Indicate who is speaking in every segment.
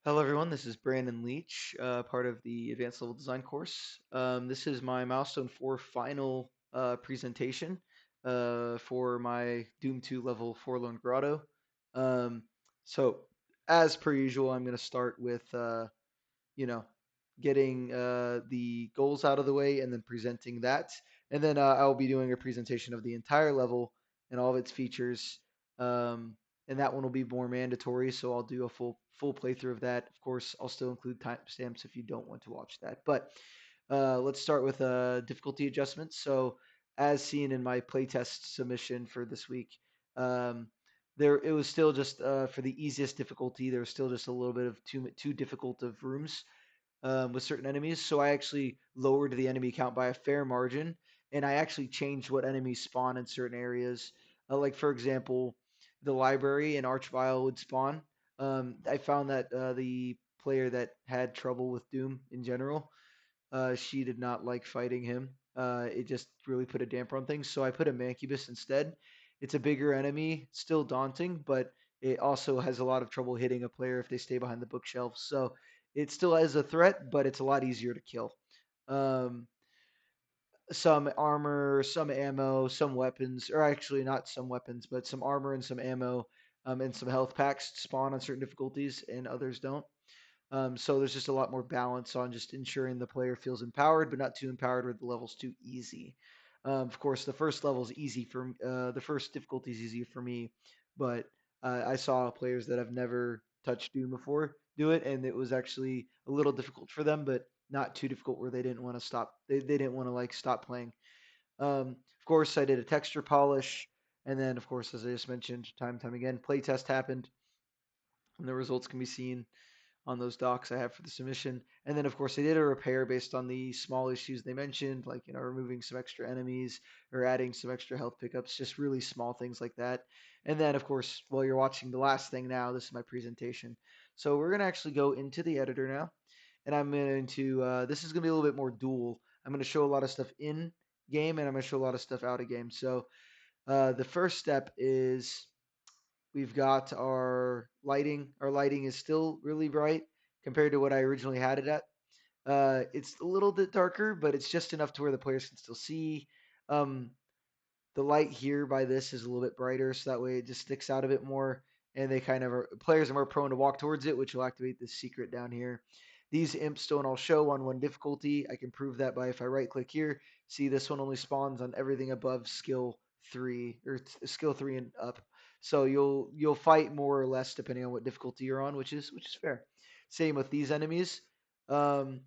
Speaker 1: Hello, everyone. This is Brandon Leach, part of the Advanced Level Design course. This is my Milestone 4 final presentation for my Doom 2 level Forlorn Grotto. Um, so, as per usual, I'm going to start with you know, getting the goals out of the way and then presenting that. And then I'll be doing a presentation of the entire level and all of its features. Um, and that one will be more mandatory, so I'll do a full playthrough of that. Of course, I'll still include timestamps if you don't want to watch that. But let's start with difficulty adjustments. So, as seen in my playtest submission for this week, um, there it was still just for the easiest difficulty. There was still just a little bit of too difficult of rooms with certain enemies. So I actually lowered the enemy count by a fair margin, and I actually changed what enemies spawn in certain areas. Like for example, the library and Archvile would spawn. I found that the player that had trouble with Doom in general, she did not like fighting him. It just really put a damper on things. So I put a Mancubus instead. It's a bigger enemy, still daunting, but it also has a lot of trouble hitting a player if they stay behind the bookshelves. So it still has a threat, but it's a lot easier to kill. Um, some armor, some ammo, some weapons, or actually not some weapons, but some armor and some ammo, and some health packs spawn on certain difficulties, and others don't. So there's just a lot more balance on just ensuring the player feels empowered, but not too empowered where the level's too easy. Of course, the first level is easy for the first difficulty is easy for me, but I saw players that have never touched Doom before do it, and it was actually a little difficult for them, but not too difficult where they didn't want to stop. They didn't want to like stop playing. Of course, I did a texture polish, and then of course, as I just mentioned, time and time again, playtest happened, and the results can be seen on those docs I have for the submission. And then, of course, they did a repair based on the small issues they mentioned, like, removing some extra enemies or adding some extra health pickups, just really small things like that. And then, of course, while you're watching the last thing now, this is my presentation. So we're going to actually go into the editor now. And I'm going to, this is going to be a little bit more dual. I'm going to show a lot of stuff in game and I'm going to show a lot of stuff out of game. So the first step is we've got our lighting. Our lighting is still really bright compared to what I originally had it at. It's a little bit darker, but it's just enough to where the players can still see. Um, the light here by this is a little bit brighter, so that way it just sticks out a bit more, and they kind of players are more prone to walk towards it, which will activate this secret down here. These imps don't all show on one difficulty. I can prove that by if I right click here, see this one only spawns on everything above skill 3 or skill 3 and up. So you'll fight more or less depending on what difficulty you're on, which is fair. Same with these enemies. Um,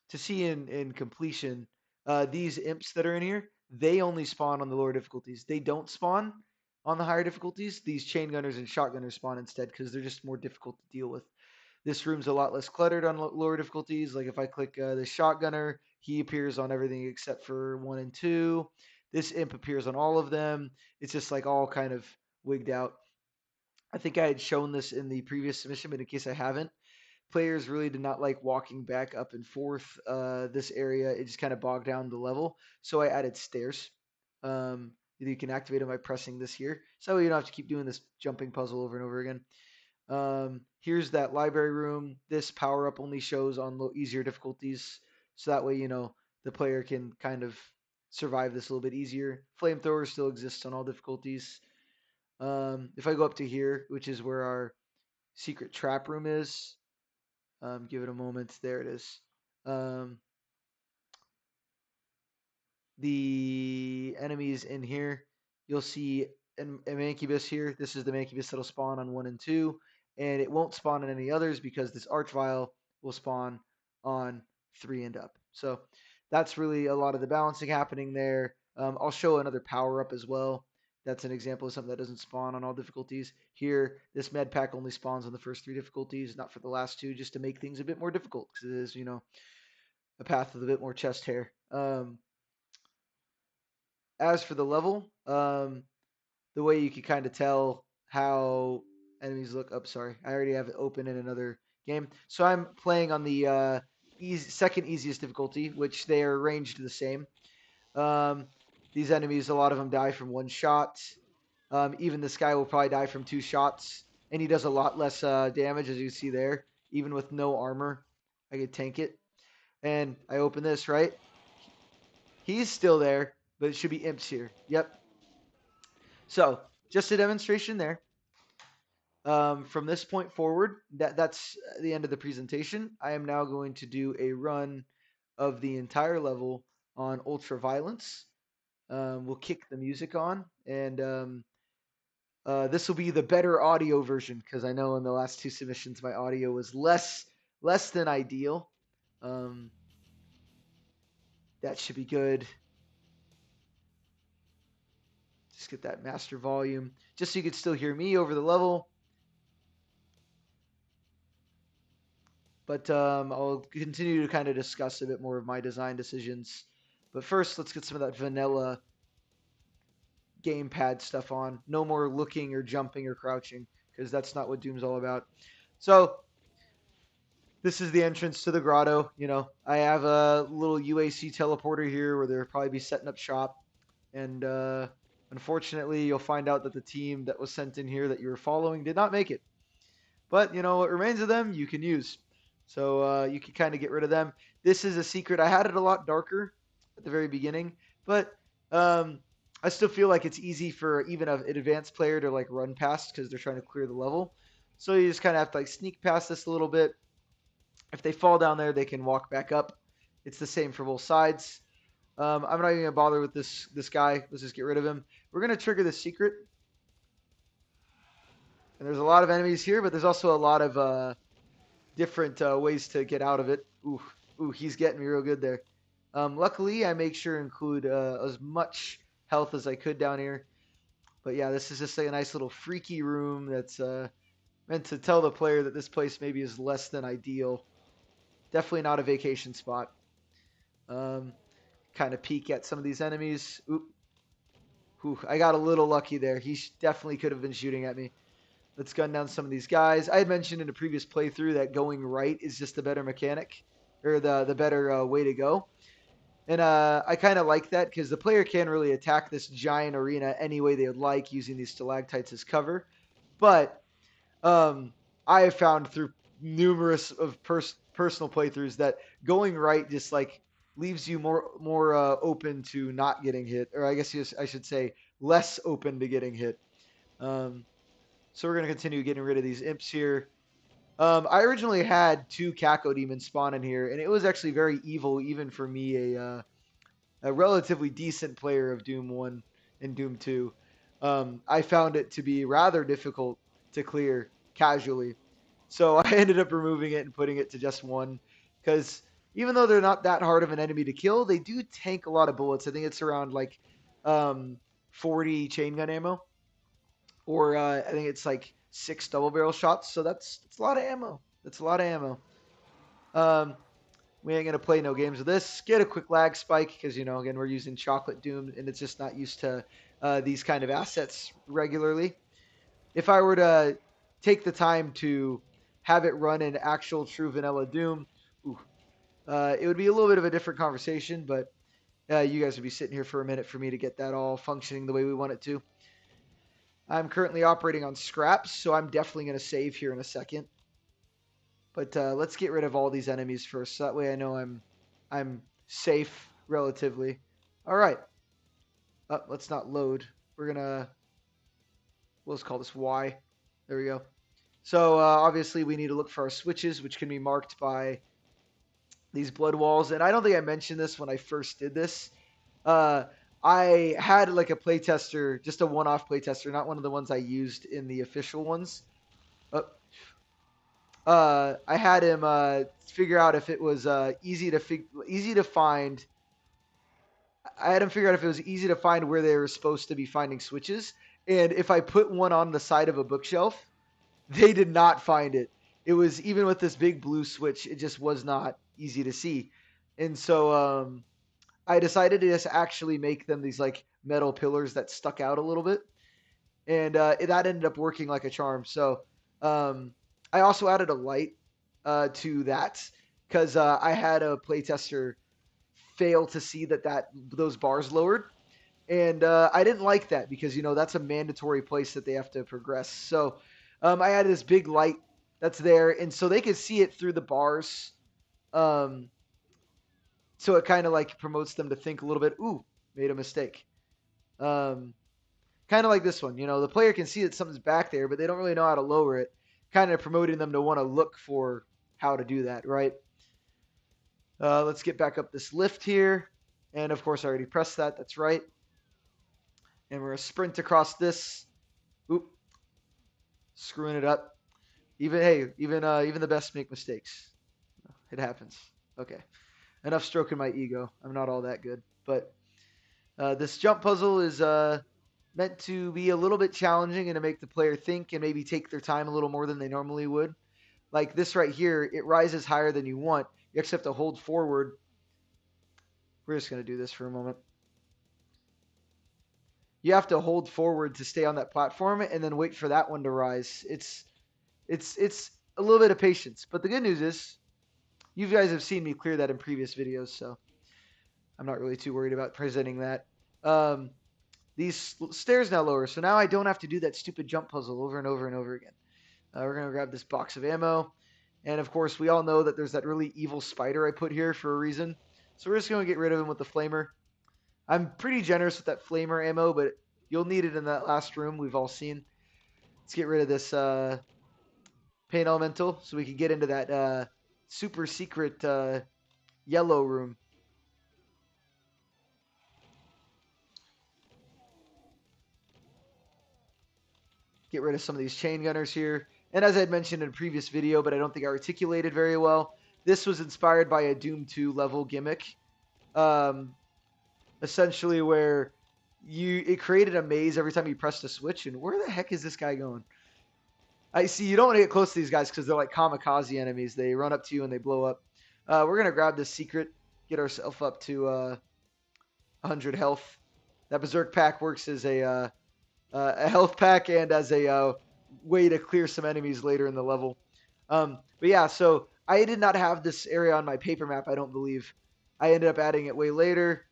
Speaker 1: to see in completion, these imps that are in here, they only spawn on the lower difficulties. They don't spawn on the higher difficulties. These chain gunners and shotgunners spawn instead because they're just more difficult to deal with. This room's a lot less cluttered on lower difficulties. Like if I click the shotgunner, he appears on everything except for 1 and 2. This imp appears on all of them. It's just like all kind of wigged out. I think I had shown this in the previous submission, but in case I haven't, players really did not like walking back up and forth this area. It just kind of bogged down the level. So I added stairs. You can activate them by pressing this here. So you don't have to keep doing this jumping puzzle over and over again. Here's that library room. This power up only shows on easier difficulties. So that way, the player can kind of survive this a little bit easier. Flamethrower still exists on all difficulties. If I go up to here, which is where our secret trap room is, give it a moment. There it is. Um, the enemies in here, you'll see a Mancubus here. This is the Mancubus that'll spawn on 1 and 2, and it won't spawn on any others because this Archvile will spawn on 3 and up. So that's really a lot of the balancing happening there. I'll show another power up as well. That's an example of something that doesn't spawn on all difficulties. Here, this med pack only spawns on the first 3 difficulties, not for the last 2, just to make things a bit more difficult because it is, a path with a bit more chest hair. As for the level, the way you can kind of tell how enemies look. Oh, sorry, I already have it open in another game. So I'm playing on the second easiest difficulty, which they are ranged the same. Um, these enemies, a lot of them die from 1 shot. Even this guy will probably die from 2 shots, and he does a lot less damage, as you see there. even with no armor. I could tank it. And I open this, right? He's still there, but it should be imps here. Yep. So just a demonstration there. From this point forward, that's the end of the presentation. I am now going to do a run of the entire level on ultra violence. We'll kick the music on, and this will be the better audio version because I know in the last two submissions my audio was less than ideal. Um, that should be good. Just get that master volume, just so you can still hear me over the level. But I'll continue to kind of discuss a bit more of my design decisions. But first, let's get some of that vanilla gamepad stuff on. No more looking or jumping or crouching because that's not what Doom's all about. So this is the entrance to the grotto. You know, I have a little UAC teleporter here where they'll probably be setting up shop. And unfortunately, you'll find out that the team that was sent in here that you were following did not make it. But you know what remains of them you can use. So you can kind of get rid of them. This is a secret. I had it a lot darker at the very beginning, but I still feel like it's easy for even an advanced player to like run past because they're trying to clear the level. So you just kind of have to like sneak past this a little bit. If they fall down there, they can walk back up. It's the same for both sides. I'm not even gonna bother with this guy. Let's just get rid of him. We're gonna trigger the secret, and there's a lot of enemies here, but there's also a lot of different ways to get out of it. Ooh, he's getting me real good there. Luckily, I make sure to include as much health as I could down here. But yeah, this is just like a nice little freaky room that's meant to tell the player that this place maybe is less than ideal. Definitely not a vacation spot. Um, kind of peek at some of these enemies. Ooh, I got a little lucky there. He definitely could have been shooting at me. Let's gun down some of these guys. I had mentioned in a previous playthrough that going right is just the better mechanic, or the better way to go. And I kind of like that because the player can really attack this giant arena any way they would like using these stalactites as cover. But I have found through numerous of personal playthroughs that going right just like leaves you more open to not getting hit, or I guess I should say less open to getting hit. Um, so we're going to continue getting rid of these imps here. I originally had two Caco demons spawn in here, and it was actually very evil, even for me, a relatively decent player of Doom 1 and Doom 2. I found it to be rather difficult to clear casually. So I ended up removing it and putting it to just one, because even though they're not that hard of an enemy to kill, they do tank a lot of bullets. I think it's around like 40 chain gun ammo, or I think it's like 6 double barrel shots. So that's a lot of ammo. That's a lot of ammo. Um, we ain't gonna play no games with this. Get a quick lag spike because you know again we're using Chocolate Doom and it's just not used to these kind of assets regularly. If I were to take the time to have it run in actual true vanilla Doom, ooh, it would be a little bit of a different conversation. But you guys would be sitting here for a minute for me to get that all functioning the way we want it to. I'm currently operating on scraps, so I'm definitely going to save here in a second. But let's get rid of all these enemies first. So that way I know I'm safe relatively. All right. Let's not load. Let's call this Y. There we go. So obviously we need to look for our switches, which can be marked by these blood walls. And I don't think I mentioned this when I first did this. I had like a playtester, just a one-off playtester, not one of the ones I used in the official ones. I had him figure out if it was easy to find. I had him figure out if it was easy to find where they were supposed to be finding switches, and if I put one on the side of a bookshelf, they did not find it. It was even with this big blue switch, it just was not easy to see, and so I decided to just actually make them these like metal pillars that stuck out a little bit, and that ended up working like a charm. So I also added a light to that because I had a playtester fail to see that those bars lowered, and I didn't like that because you know that's a mandatory place that they have to progress. So I added this big light that's there, and so they can see it through the bars. Um, so it kind of like promotes them to think a little bit. Ooh, made a mistake. Um, Kind of like this one. The player can see that something's back there, but they don't really know how to lower it. Kind of promoting them to want to look for how to do that, right? Let's get back up this lift here. And of course, I already pressed that. That's right. And we're going to sprint across this. Oop, screwing it up. Even the best make mistakes. It happens. Okay. Enough stroking my ego. I'm not all that good. But this jump puzzle is meant to be a little bit challenging and to make the player think and maybe take their time a little more than they normally would. Like this right here, it rises higher than you want. You actually have to hold forward. We're just going to do this for a moment. You have to hold forward to stay on that platform and then wait for that one to rise. It's a little bit of patience. But the good news is you guys have seen me clear that in previous videos, so I'm not really too worried about presenting that. These stairs now lower, so now I don't have to do that stupid jump puzzle over and over and over again. We're going to grab this box of ammo. And of course, we all know that there's that really evil spider I put here for a reason. So we're just going to get rid of him with the flamer. I'm pretty generous with that flamer ammo, but you'll need it in that last room we've all seen. Let's get rid of this paint elemental so we can get into that super secret yellow room. Get rid of some of these chain gunners here. And as I had mentioned in a previous video, but I don't think I articulated very well, this was inspired by a Doom 2 level gimmick. Essentially where it created a maze every time you pressed a switch, and where the heck is this guy going? I see you don't want to get close to these guys because they're like kamikaze enemies. They run up to you and they blow up. We're going to grab this secret, get ourselves up to 100 health. That Berserk pack works as a health pack and as a way to clear some enemies later in the level. But yeah, so I did not have this area on my paper map, I don't believe. I ended up adding it way later.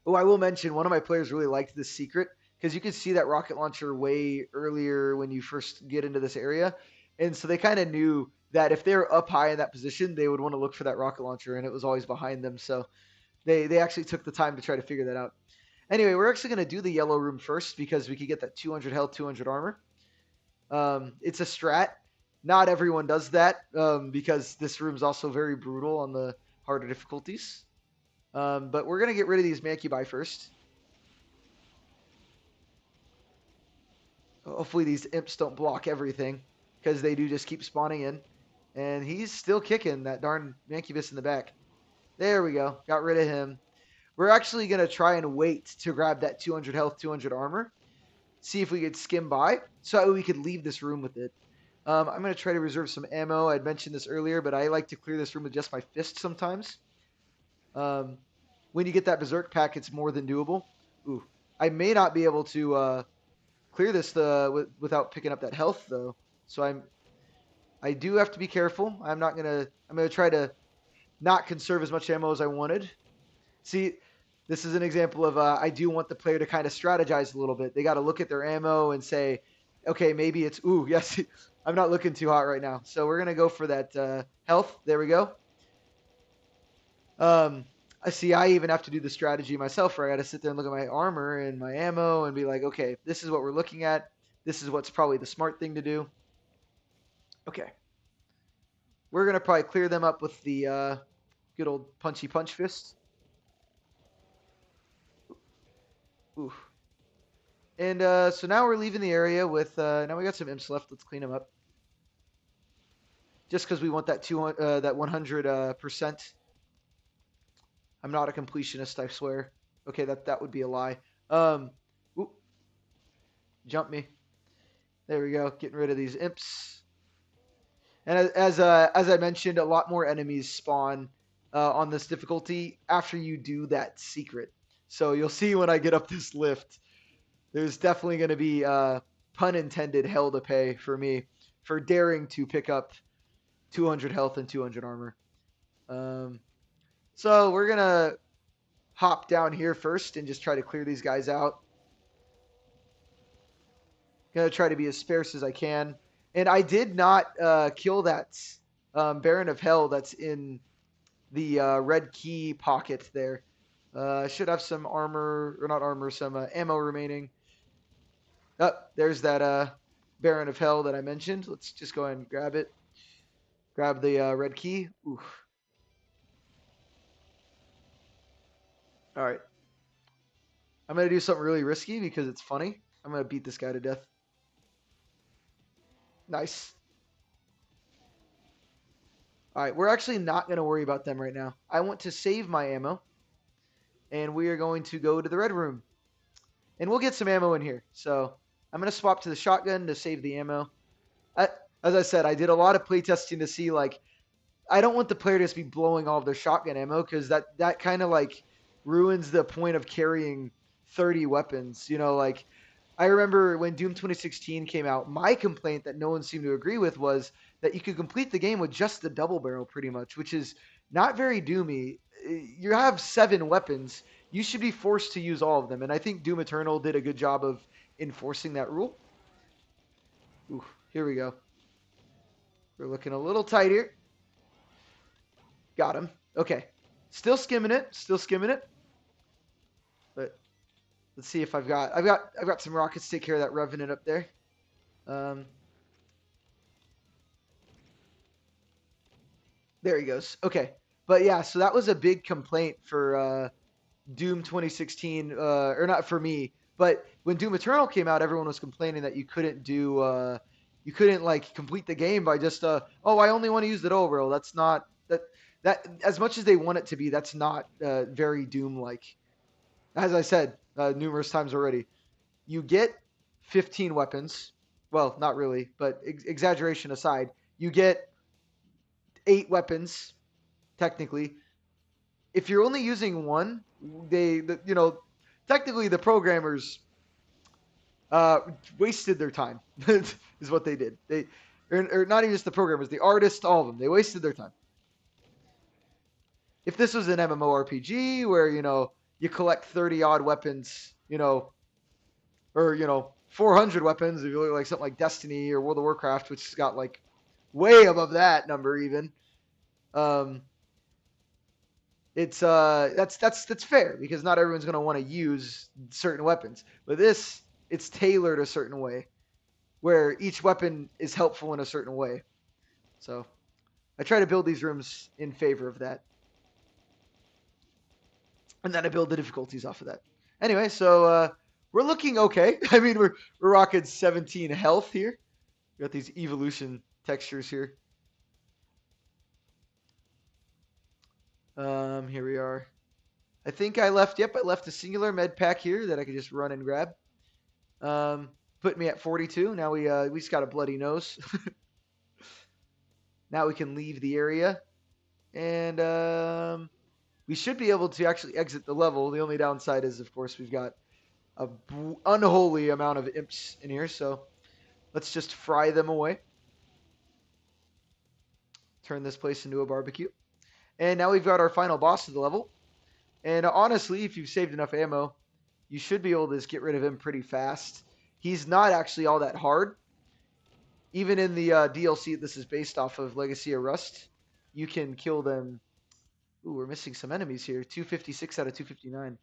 Speaker 1: Oh, I will mention one of my players really liked this secret because you can see that rocket launcher way earlier when you first get into this area. And so they kind of knew that if they were up high in that position, they would want to look for that rocket launcher, and it was always behind them. So they actually took the time to try to figure that out. Anyway, we're actually going to do the yellow room first because we could get that 200 health, 200 armor. It's a strat. Not everyone does that because this room's also very brutal on the harder difficulties. But we're going to get rid of these Mancubi first. Hopefully these imps don't block everything because they do just keep spawning in. And he's still kicking that darn Mancubus in the back. There we go. Got rid of him. We're actually going to try and wait to grab that 200 health, 200 armor. See if we could skim by so we could leave this room with it. I'm going to try to reserve some ammo. I'd mentioned this earlier, but I like to clear this room with just my fist sometimes. When you get that Berserk pack, it's more than doable. Ooh, I may not be able to clear this without picking up that health, though. So I do have to be careful. I'm gonna try to not conserve as much ammo as I wanted. See, this is an example of I do want the player to kind of strategize a little bit. They got to look at their ammo and say, okay, maybe it's yes. I'm not looking too hot right now, so we're gonna go for that health. There we go. I see. I even have to do the strategy myself, where I got to sit there and look at my armor and my ammo and be like, okay, this is what we're looking at. This is what's probably the smart thing to do. Okay, we're gonna probably clear them up with the good old punchy punch fist. Ooh. And so now we're leaving the area with now we got some imps left. Let's clean them up. Just because we want that 100%. I'm not a completionist, I swear. Okay, that would be a lie. Ooh, jump me. There we go. Getting rid of these imps. And as I mentioned, a lot more enemies spawn on this difficulty after you do that secret. So you'll see when I get up this lift, there's definitely going to be pun intended hell to pay for me for daring to pick up 200 health and 200 armor. So we're going to hop down here first and just try to clear these guys out. Going to try to be as sparse as I can. And I did not kill that Baron of Hell that's in the red key pocket there. I should have some armor, or not armor, some ammo remaining. Oh, there's that Baron of Hell that I mentioned. Let's just go ahead and grab it. Grab the red key. Oof. All right. I'm going to do something really risky because it's funny. I'm going to beat this guy to death. Nice. All right. We're actually not going to worry about them right now. I want to save my ammo. And we are going to go to the red room. And we'll get some ammo in here. So I'm going to swap to the shotgun to save the ammo. I, as I said, I did a lot of playtesting to see, like, I don't want the player to just be blowing all of their shotgun ammo because that kind of like ruins the point of carrying 30 weapons. Like I remember when Doom 2016 came out, my complaint that no one seemed to agree with was that you could complete the game with just the double barrel pretty much, which is not very doomy. You have 7 weapons. You should be forced to use all of them. And I think Doom Eternal did a good job of enforcing that rule. Ooh, here we go. We're looking a little tight here. Got him. Okay. Still skimming it. Still skimming it. But let's see if I've got some rockets to take care of that Revenant up there. Um, there he goes. Okay. But yeah, so that was a big complaint for Doom 2016, or not for me, but when Doom Eternal came out, everyone was complaining that you couldn't like complete the game by just, oh, I only want to use the double barrel. That's not that as much as they want it to be. That's not very Doom like. As I said numerous times already, you get 15 weapons. Well, not really, but exaggeration aside, you get 8 weapons technically. If you're only using one, technically the programmers uh, wasted their time. Is what they did. Or not even just the programmers, the artists, all of them. They wasted their time. If this was an MMORPG where you collect 30 odd weapons, or 400 weapons, if you look like something like Destiny or World of Warcraft, which has got like way above that number even. Um, it's that's fair because not everyone's going to want to use certain weapons. But this, it's tailored a certain way where each weapon is helpful in a certain way. So I try to build these rooms in favor of that, and then I build the difficulties off of that. Anyway, so we're looking okay. I mean, we're rocking 17 health here. We got these evolution textures here. Here we are. I think I left. Yep, I left a singular med pack here that I could just run and grab. Um, Put me at 42. Now we just got a bloody nose. Now we can leave the area, and we should be able to actually exit the level. The only downside is, of course, we've got a unholy amount of imps in here. So let's just fry them away. Turn this place into a barbecue. And now we've got our final boss of the level. And honestly, if you've saved enough ammo, you should be able to just get rid of him pretty fast. He's not actually all that hard. Even in the DLC this is based off of, Legacy of Rust, you can kill them. Ooh, we're missing some enemies here. 256 out of 259.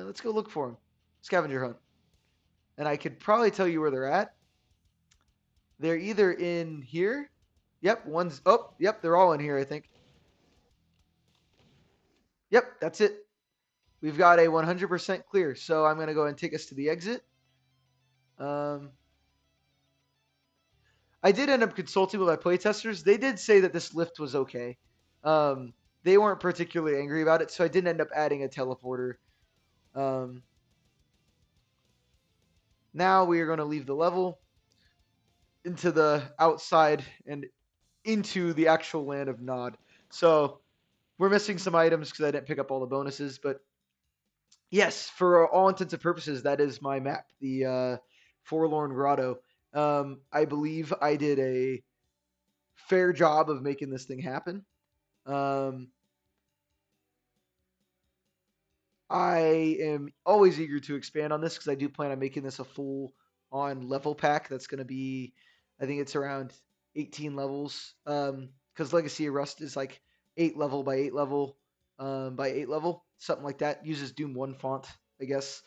Speaker 1: Let's go look for them. Scavenger hunt. And I could probably tell you where they're at. They're either in here. Yep, one's... Oh, yep, they're all in here, I think. Yep, that's it. We've got a 100% clear. So I'm going to go and take us to the exit. I did end up consulting with my playtesters. They did say that this lift was okay. They weren't particularly angry about it, so I didn't end up adding a teleporter. Now we are going to leave the level into the outside and into the actual land of Nod. So we're missing some items because I didn't pick up all the bonuses, but yes, for all intents and purposes, that is my map, the Forlorn Grotto. I believe I did a fair job of making this thing happen. I am always eager to expand on this because I do plan on making this a full on level pack that's going to be I think it's around 18 levels. Because Legacy of Rust is like 8 level by 8 level by 8 level, something like that. Uses Doom 1 font, I guess.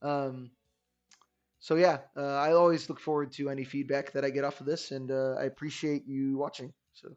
Speaker 1: Um, so yeah, I always look forward to any feedback that I get off of this, and I appreciate you watching. So.